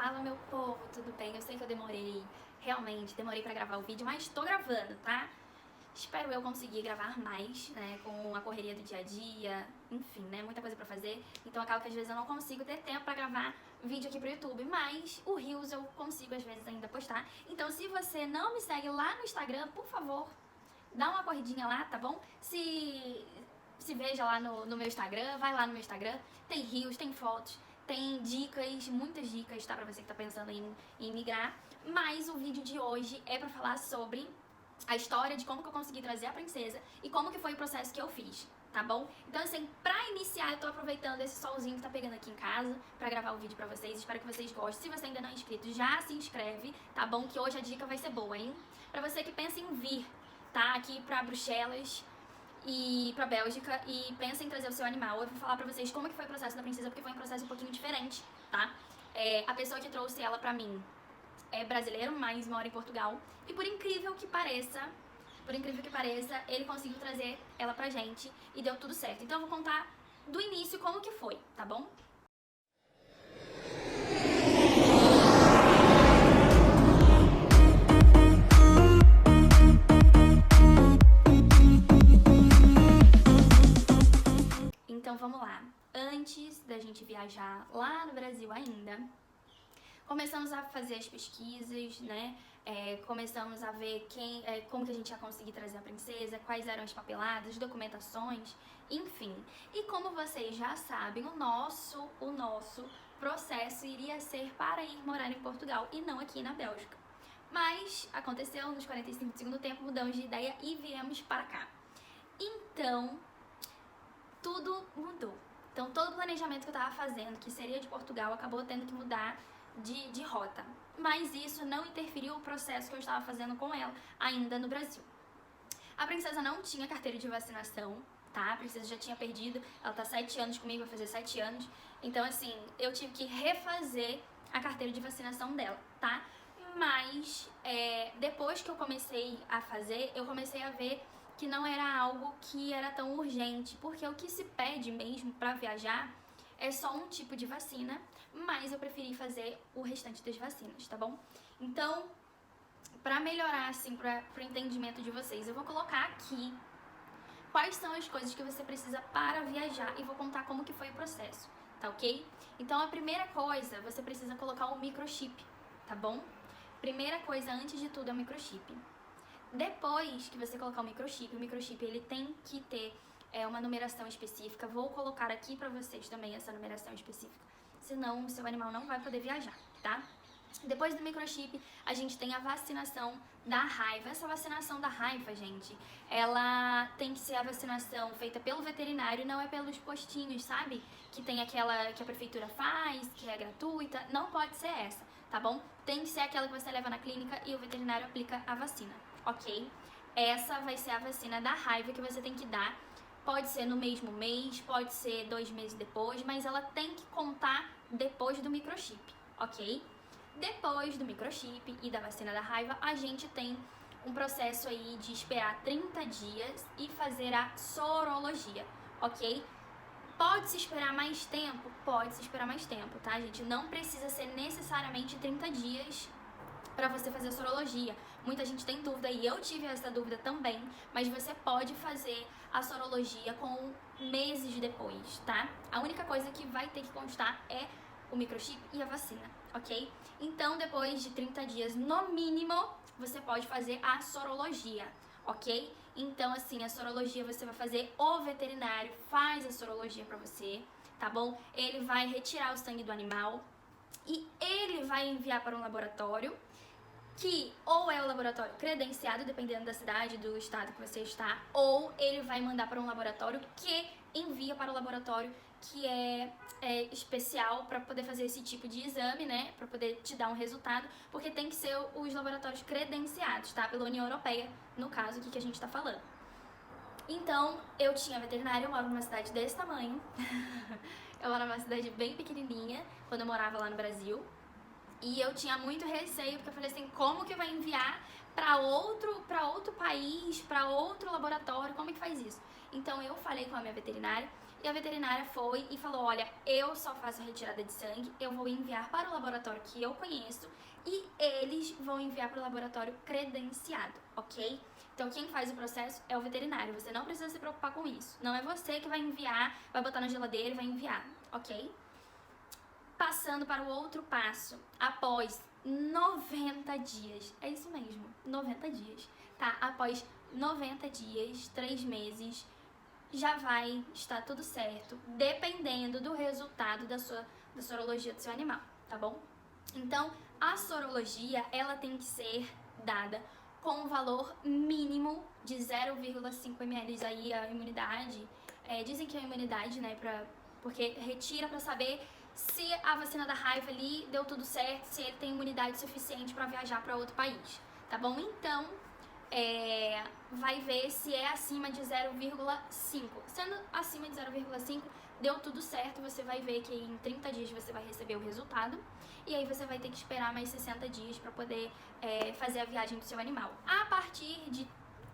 Fala, meu povo, tudo bem? Eu sei que eu realmente demorei pra gravar o vídeo, mas tô gravando, tá? Espero eu conseguir gravar mais, né, com a correria do dia a dia, enfim, né, muita coisa pra fazer. Então acaba que às vezes eu não consigo ter tempo pra gravar vídeo aqui pro YouTube, mas o Reels eu consigo às vezes ainda postar. Então se você não me segue lá no Instagram, por favor, dá uma corridinha lá, tá bom? Se veja lá no meu Instagram, vai lá no meu Instagram, tem Reels, tem fotos, tem dicas, muitas dicas, tá? Pra você que tá pensando em migrar. Mas o vídeo de hoje é pra falar sobre a história de como que eu consegui trazer a princesa e como que foi o processo que eu fiz, tá bom? Então assim, pra iniciar eu tô aproveitando esse solzinho que tá pegando aqui em casa pra gravar o vídeo pra vocês, espero que vocês gostem. Se você ainda não é inscrito, já se inscreve, tá bom? Que hoje a dica vai ser boa, hein? Pra você que pensa em vir, tá? Aqui pra Bruxelas e pra Bélgica e pensa em trazer o seu animal, eu vou falar pra vocês como que foi o processo da princesa, porque foi um processo um pouquinho diferente, tá? A pessoa que trouxe ela pra mim é brasileiro, mas mora em Portugal. E por incrível que pareça, ele conseguiu trazer ela pra gente e deu tudo certo. Então eu vou contar do início como que foi, tá bom? Então vamos lá. Antes da gente viajar lá no Brasil ainda, começamos a fazer as pesquisas, né? Começamos a ver como que a gente ia conseguir trazer a princesa, quais eram as papeladas, documentações, enfim. E como vocês já sabem, o nosso processo iria ser para ir morar em Portugal e não aqui na Bélgica. Mas aconteceu, nos 45 do segundo tempo, mudamos de ideia e viemos para cá. Então, tudo mudou. Então, todo o planejamento que eu tava fazendo, que seria de Portugal, acabou tendo que mudar de rota. Mas isso não interferiu o processo que eu estava fazendo com ela ainda no Brasil. A princesa não tinha carteira de vacinação, tá? A princesa já tinha perdido, ela tá 7 anos comigo, vai fazer 7 anos. Então, assim, eu tive que refazer a carteira de vacinação dela, tá? Mas, depois que eu comecei a fazer, eu comecei a ver que não era algo que era tão urgente, porque o que se pede mesmo pra viajar é só um tipo de vacina, mas eu preferi fazer o restante das vacinas, tá bom? Então, pra melhorar, assim, pro entendimento de vocês, eu vou colocar aqui quais são as coisas que você precisa para viajar e vou contar como que foi o processo, tá ok? Então, a primeira coisa, você precisa colocar o microchip, tá bom? Primeira coisa, antes de tudo, é o microchip. Depois que você colocar o microchip ele tem que ter uma numeração específica. Vou colocar aqui pra vocês também essa numeração específica, senão o seu animal não vai poder viajar, tá? Depois do microchip, a gente tem a vacinação da raiva. Essa vacinação da raiva, gente, ela tem que ser a vacinação feita pelo veterinário, não é pelos postinhos, sabe? Que tem aquela que a prefeitura faz, que é gratuita. Não pode ser essa, tá bom? Tem que ser aquela que você leva na clínica e o veterinário aplica a vacina, ok? Essa vai ser a vacina da raiva que você tem que dar. Pode ser no mesmo mês, pode ser 2 meses depois, mas ela tem que contar depois do microchip, ok? Depois do microchip e da vacina da raiva, a gente tem um processo aí de esperar 30 dias e fazer a sorologia, ok? Pode-se esperar mais tempo? Pode-se esperar mais tempo, tá, gente? Não precisa ser necessariamente 30 dias pra você fazer a sorologia. Muita gente tem dúvida e eu tive essa dúvida também, mas você pode fazer a sorologia com meses depois, tá? A única coisa que vai ter que constar é o microchip e a vacina, ok? Então, depois de 30 dias, no mínimo, você pode fazer a sorologia, ok? Então, assim, a sorologia você vai fazer, o veterinário faz a sorologia pra você, tá bom? Ele vai retirar o sangue do animal e ele vai enviar para um laboratório, que ou é o laboratório credenciado, dependendo da cidade, do estado que você está, ou ele vai mandar para um laboratório que envia para o laboratório que é especial para poder fazer esse tipo de exame, né, para poder te dar um resultado, porque tem que ser os laboratórios credenciados, tá, pela União Europeia, no caso aqui que a gente tá falando. Então, eu tinha veterinária, eu moro numa cidade desse tamanho, eu moro numa cidade bem pequenininha, quando eu morava lá no Brasil, e eu tinha muito receio, porque eu falei assim, como que vai enviar para outro país, para outro laboratório, como é que faz isso? Então eu falei com a minha veterinária, e a veterinária foi e falou, olha, eu só faço retirada de sangue, eu vou enviar para o laboratório que eu conheço e eles vão enviar para o laboratório credenciado, ok? Então quem faz o processo é o veterinário, você não precisa se preocupar com isso. Não é você que vai enviar, vai botar na geladeira e vai enviar, ok? Passando para o outro passo, após 90 dias, é isso mesmo, 90 dias, tá? Após 90 dias, 3 meses, já vai estar tudo certo, dependendo do resultado da sorologia do seu animal, tá bom? Então, a sorologia, ela tem que ser dada com um valor mínimo de 0,5 ml aí a imunidade. Dizem que é a imunidade, né, porque retira para saber se a vacina da raiva ali deu tudo certo, se ele tem imunidade suficiente para viajar para outro país, tá bom? Então, vai ver se é acima de 0,5. Sendo acima de 0,5, deu tudo certo, você vai ver que em 30 dias você vai receber o resultado. E aí você vai ter que esperar mais 60 dias para poder fazer a viagem do seu animal. A partir de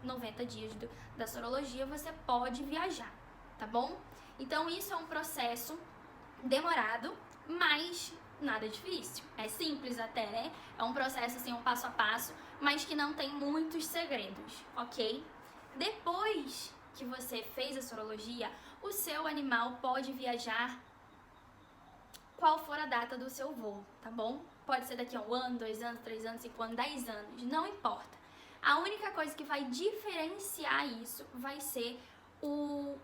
90 dias da sorologia, você pode viajar, tá bom? Então isso é um processo demorado, mas nada difícil. É simples até, né? É um processo assim, um passo a passo, mas que não tem muitos segredos, ok? Depois que você fez a sorologia, o seu animal pode viajar qual for a data do seu voo, tá bom? Pode ser daqui a 1 ano, 2 anos, 3 anos, 5 anos, 10 anos, não importa. A única coisa que vai diferenciar isso vai ser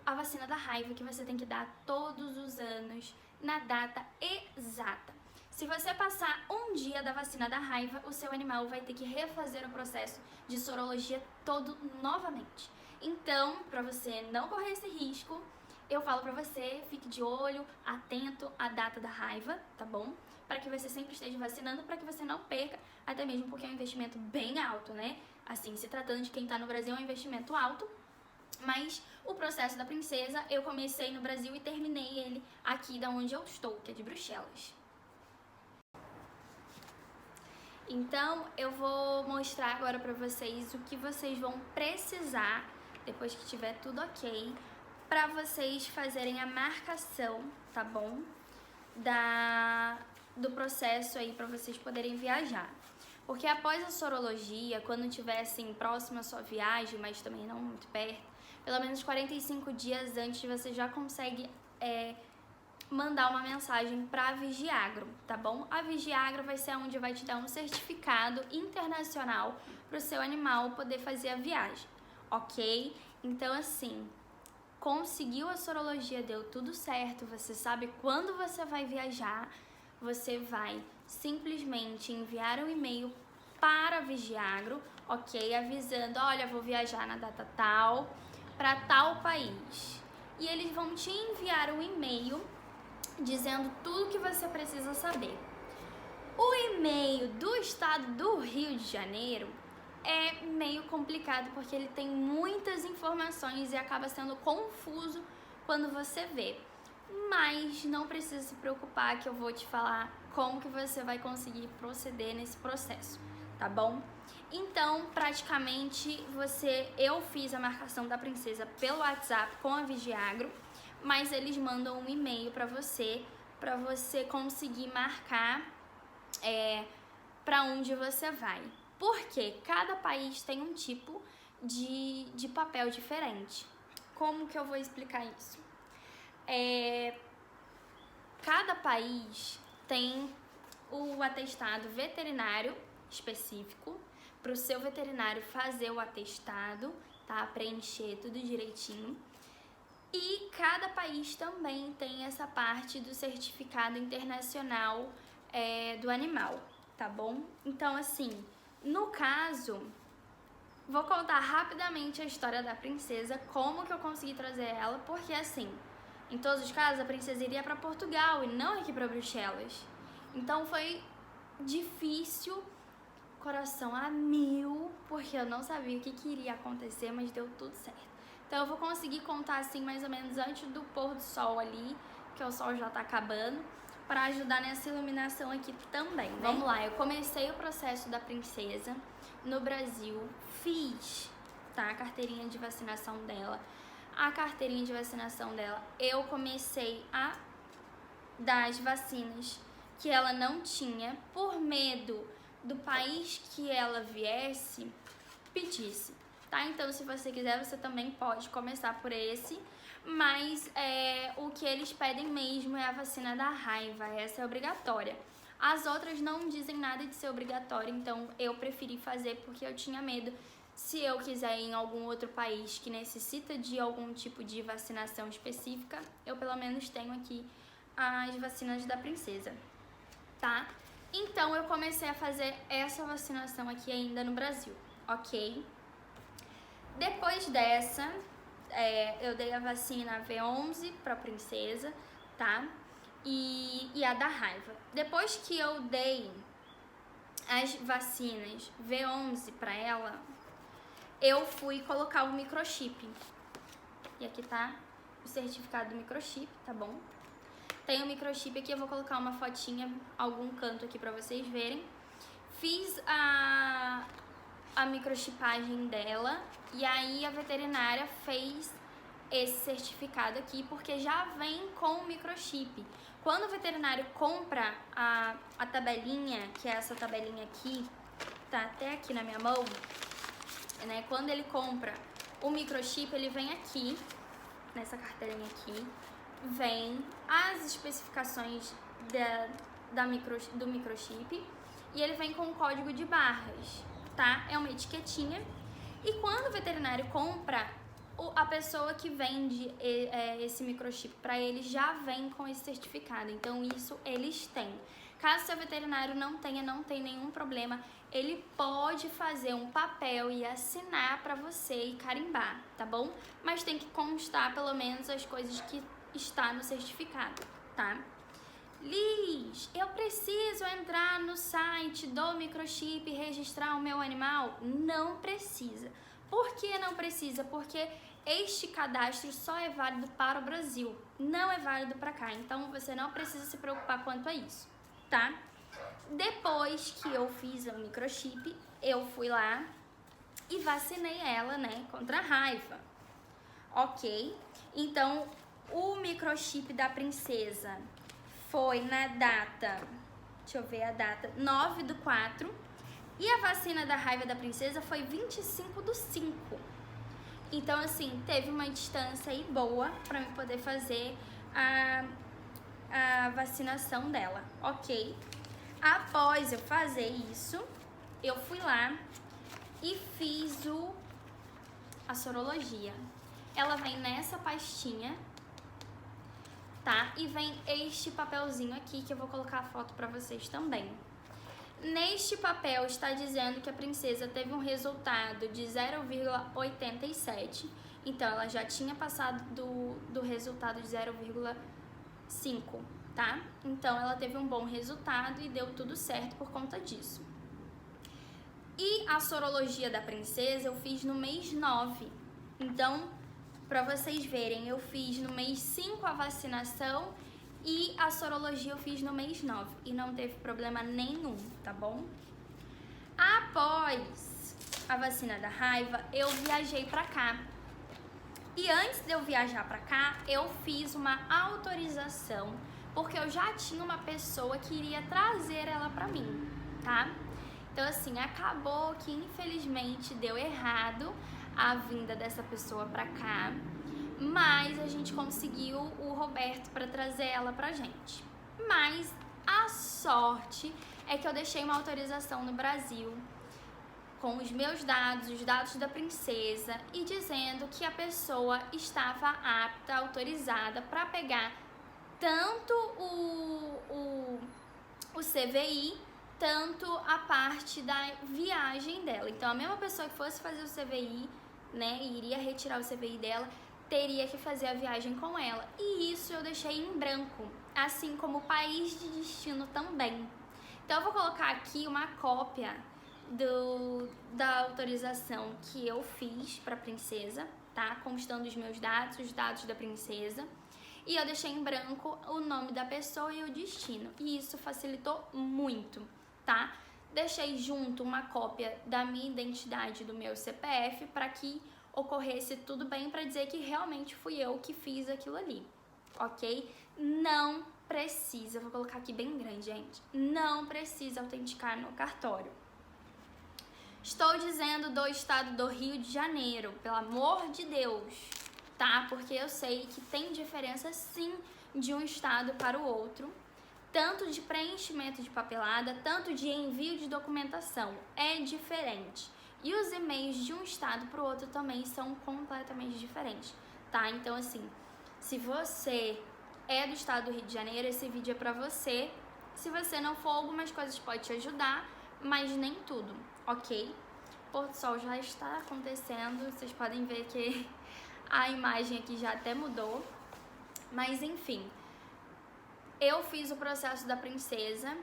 a vacina da raiva, que você tem que dar todos os anos, na data exata. Se você passar um dia da vacina da raiva, o seu animal vai ter que refazer o processo de sorologia todo novamente. Então, para você não correr esse risco, eu falo pra você, fique de olho, atento à data da raiva, tá bom? Para que você sempre esteja vacinando, para que você não perca, até mesmo porque é um investimento bem alto, né? Assim, se tratando de quem tá no Brasil, é um investimento alto, mas o processo da princesa, eu comecei no Brasil e terminei ele aqui da onde eu estou, que é de Bruxelas. Então, eu vou mostrar agora pra vocês o que vocês vão precisar, depois que tiver tudo ok, para vocês fazerem a marcação, tá bom? Do processo aí para vocês poderem viajar. Porque após a sorologia, quando tiver assim próximo à sua viagem, mas também não muito perto, pelo menos 45 dias antes você já consegue mandar uma mensagem para a Vigiagro, tá bom? A Vigiagro vai ser onde vai te dar um certificado internacional para o seu animal poder fazer a viagem, ok? Então assim, conseguiu a sorologia, deu tudo certo, você sabe quando você vai viajar, você vai simplesmente enviar um e-mail para a Vigiagro, ok? Avisando, olha, vou viajar na data tal, para tal país. E eles vão te enviar um e-mail dizendo tudo que você precisa saber. O e-mail do estado do Rio de Janeiro é meio complicado porque ele tem muitas informações e acaba sendo confuso quando você vê. Mas não precisa se preocupar que eu vou te falar como que você vai conseguir proceder nesse processo, tá bom? Então, praticamente, eu fiz a marcação da princesa pelo WhatsApp com a Vigiagro, mas eles mandam um e-mail para você conseguir marcar para onde você vai. Porque cada país tem um tipo de papel diferente. Como que eu vou explicar isso? Cada país tem o atestado veterinário específico para o seu veterinário fazer o atestado, tá? Preencher tudo direitinho. E cada país também tem essa parte do certificado internacional do animal, tá bom? Então, assim, no caso, vou contar rapidamente a história da princesa, como que eu consegui trazer ela, porque assim, em todos os casos, a princesa iria para Portugal e não aqui para Bruxelas. Então foi difícil, coração a mil, porque eu não sabia o que iria acontecer, mas deu tudo certo. Então eu vou conseguir contar assim mais ou menos antes do pôr do sol ali, que o sol já tá acabando, para ajudar nessa iluminação aqui também, né? Vamos lá, eu comecei o processo da princesa no Brasil, fiz, tá, a carteirinha de vacinação dela. a carteirinha de vacinação dela. Eu comecei a dar as vacinas que ela não tinha, por medo do país que ela viesse pedisse, tá? Então, se você quiser, você também pode começar por esse, mas o que eles pedem mesmo é a vacina da raiva, essa é obrigatória. As outras não dizem nada de ser obrigatória, então eu preferi fazer porque eu tinha medo. Se eu quiser ir em algum outro país que necessita de algum tipo de vacinação específica, eu pelo menos tenho aqui as vacinas da princesa, tá? Então eu comecei a fazer essa vacinação aqui ainda no Brasil, ok? Depois dessa, eu dei a vacina V11 pra princesa, tá? E a da raiva. Depois que eu dei as vacinas V11 pra ela, eu fui colocar o microchip. E aqui tá o certificado do microchip, tá bom? Tem o microchip aqui, eu vou colocar uma fotinha, algum canto aqui pra vocês verem. Fiz a microchipagem dela e aí a veterinária fez esse certificado aqui, porque já vem com o microchip. Quando o veterinário compra a tabelinha, que é essa tabelinha aqui, tá até aqui na minha mão, né? Quando ele compra o microchip, ele vem aqui, nessa carteirinha aqui, vem as especificações do microchip e ele vem com um código de barras, tá? É uma etiquetinha. E quando o veterinário compra, a pessoa que vende esse microchip para ele já vem com esse certificado. Então isso eles têm. Caso seu veterinário não tem nenhum problema, ele pode fazer um papel e assinar para você e carimbar, tá bom? Mas tem que constar pelo menos as coisas que está no certificado, tá? Liz, eu preciso entrar no site do microchip e registrar o meu animal? Não precisa. Por que não precisa? Porque este cadastro só é válido para o Brasil, não é válido para cá. Então você não precisa se preocupar quanto a isso, tá? Depois que eu fiz o microchip, eu fui lá e vacinei ela, né, contra a raiva. Ok? Então, o microchip da princesa foi na data, deixa eu ver a data, 9/4. E a vacina da raiva da princesa foi 25/5. Então, assim, teve uma distância aí boa pra eu poder fazer a vacinação dela, ok? Após eu fazer isso, eu fui lá e fiz a sorologia. Ela vem nessa pastinha, tá? E vem este papelzinho aqui, que eu vou colocar a foto pra vocês também. Neste papel está dizendo que a princesa teve um resultado de 0,87. Então, ela já tinha passado do resultado de 0,5, tá? Então, ela teve um bom resultado e deu tudo certo por conta disso. E a sorologia da princesa eu fiz no mês 9. Então, pra vocês verem, eu fiz no mês 5 a vacinação e a sorologia eu fiz no mês 9 e não teve problema nenhum, tá bom? Após a vacina da raiva, eu viajei pra cá. E antes de eu viajar pra cá, eu fiz uma autorização, porque eu já tinha uma pessoa que iria trazer ela pra mim, tá? Então, assim, acabou que infelizmente deu errado a vinda dessa pessoa pra cá, mas a gente conseguiu o Roberto para trazer ela pra gente. Mas a sorte é que eu deixei uma autorização no Brasil com os meus dados, os dados da princesa, e dizendo que a pessoa estava apta, autorizada para pegar tanto o CVI, tanto a parte da viagem dela. Então, a mesma pessoa que fosse fazer o CVI, né, e iria retirar o CVI dela, teria que fazer a viagem com ela. E isso eu deixei em branco, assim como o país de destino também. Então eu vou colocar aqui uma cópia da autorização que eu fiz para a princesa, tá? Constando os meus dados, os dados da princesa. E eu deixei em branco o nome da pessoa e o destino. E isso facilitou muito, tá? Deixei junto uma cópia da minha identidade, do meu CPF, para que ocorresse tudo bem para dizer que realmente fui eu que fiz aquilo ali, ok? Não precisa, vou colocar aqui bem grande, gente, não precisa autenticar no cartório. Estou dizendo do estado do Rio de Janeiro, pelo amor de Deus, tá? Porque eu sei que tem diferença sim de um estado para o outro, tanto de preenchimento de papelada, tanto de envio de documentação, é diferente. E os e-mails de um estado para o outro também são completamente diferentes, tá? Então, assim, se você é do estado do Rio de Janeiro, esse vídeo é pra você. Se você não for, algumas coisas podem te ajudar, mas nem tudo, ok? Pôr do sol já está acontecendo, vocês podem ver que a imagem aqui já até mudou, mas enfim, eu fiz o processo da princesa,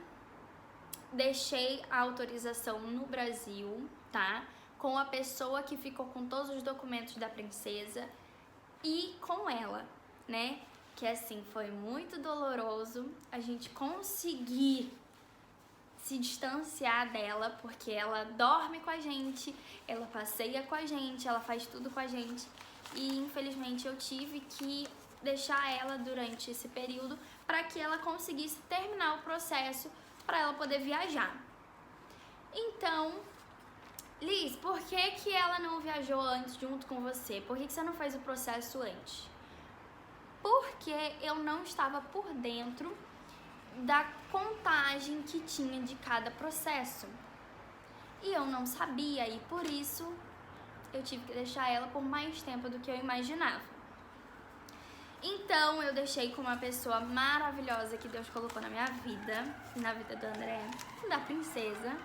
deixei a autorização no Brasil, tá? Com a pessoa que ficou com todos os documentos da princesa e com ela, né? Que assim, foi muito doloroso a gente conseguir se distanciar dela, porque ela dorme com a gente, ela passeia com a gente, ela faz tudo com a gente. E infelizmente eu tive que deixar ela durante esse período para que ela conseguisse terminar o processo para ela poder viajar. Então, Liz, por que ela não viajou antes junto com você? Por que você não fez o processo antes? Porque eu não estava por dentro da contagem que tinha de cada processo. E eu não sabia, e por isso eu tive que deixar ela por mais tempo do que eu imaginava. Então eu deixei com uma pessoa maravilhosa que Deus colocou na minha vida, na vida do André, da princesa,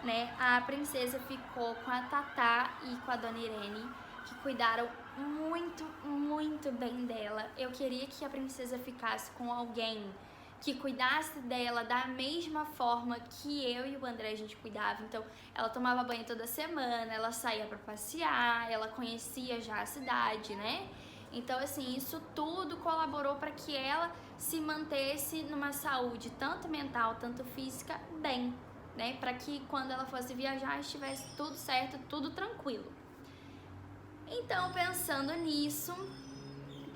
né? A princesa ficou com a Tatá e com a Dona Irene, que cuidaram muito, muito bem dela. Eu queria que a princesa ficasse com alguém que cuidasse dela da mesma forma que eu e o André a gente cuidava. Então, ela tomava banho toda semana, ela saía pra passear, ela conhecia já a cidade, né? Então, assim, isso tudo colaborou para que ela se mantesse numa saúde tanto mental, tanto física, bem, né? Para que quando ela fosse viajar estivesse tudo certo, tudo tranquilo. Então, pensando nisso,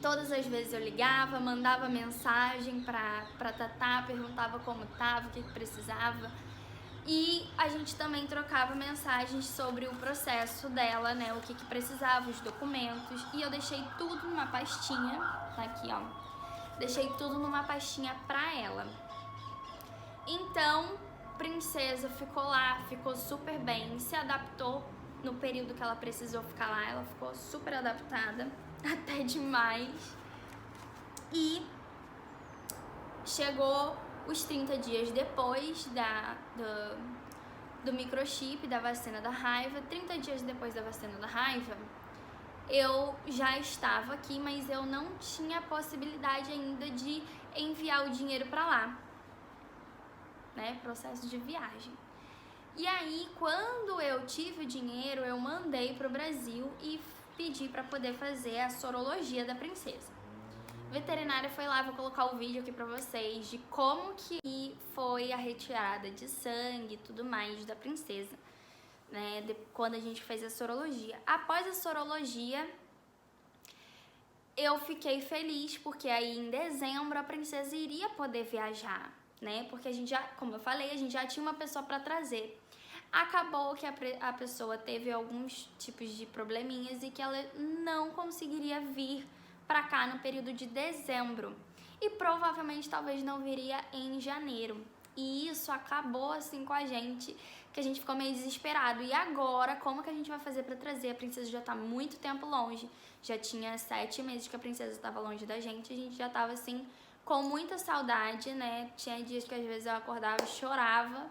todas as vezes eu ligava, mandava mensagem pra Tatá, perguntava como tava, o que precisava. E a gente também trocava mensagens sobre o processo dela, né? O que precisava, os documentos. E eu deixei tudo numa pastinha, tá aqui, ó. Deixei tudo numa pastinha pra ela. Então, princesa ficou lá, ficou super bem, se adaptou no período que ela precisou ficar lá. Ela ficou super adaptada. Até demais. E chegou os 30 dias depois do microchip, da vacina da raiva. 30 dias depois da vacina da raiva, eu já estava aqui, mas eu não tinha possibilidade ainda de enviar o dinheiro para lá, né? Processo de viagem. E aí, quando eu tive o dinheiro, eu mandei pro Brasil e pedi para poder fazer a sorologia da princesa. A veterinária foi lá, vou colocar o vídeo aqui pra vocês de como que foi a retirada de sangue e tudo mais da princesa, né, quando a gente fez a sorologia. Após a sorologia, eu fiquei feliz, porque aí em dezembro a princesa iria poder viajar, né, porque a gente já, como eu falei, a gente já tinha uma pessoa para trazer. Acabou que a pessoa teve alguns tipos de probleminhas e que ela não conseguiria vir pra cá no período de dezembro. E provavelmente talvez não viria em janeiro. E isso acabou assim com a gente, que a gente ficou meio desesperado. E agora, como que a gente vai fazer pra trazer? A princesa já tá muito tempo longe. Já tinha 7 meses que a princesa estava longe da gente. A gente já tava assim, com muita saudade, né? Tinha dias que às vezes eu acordava e chorava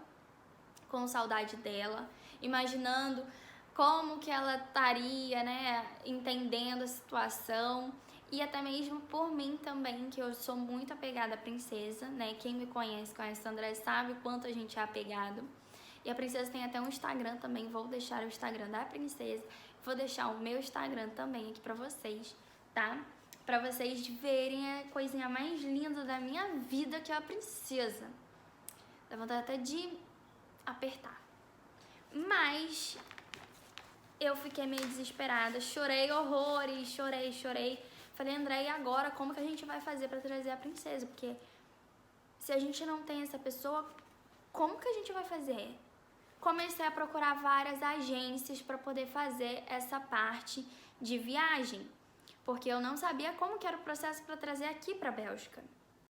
com saudade dela, imaginando como que ela estaria, né, entendendo a situação, e até mesmo por mim também, que eu sou muito apegada à princesa, né, quem me conhece a André sabe o quanto a gente é apegado, e a princesa tem até um Instagram também, vou deixar o Instagram da princesa, vou deixar o meu Instagram também aqui pra vocês, tá? Pra vocês verem a coisinha mais linda da minha vida, que é a princesa. Dá vontade até de apertar. Mas eu fiquei meio desesperada, chorei horrores, chorei. Falei, André, e agora como que a gente vai fazer pra trazer a princesa? Porque se a gente não tem essa pessoa, como que a gente vai fazer? Comecei a procurar várias agências para poder fazer essa parte de viagem, porque eu não sabia como que era o processo para trazer aqui para a Bélgica.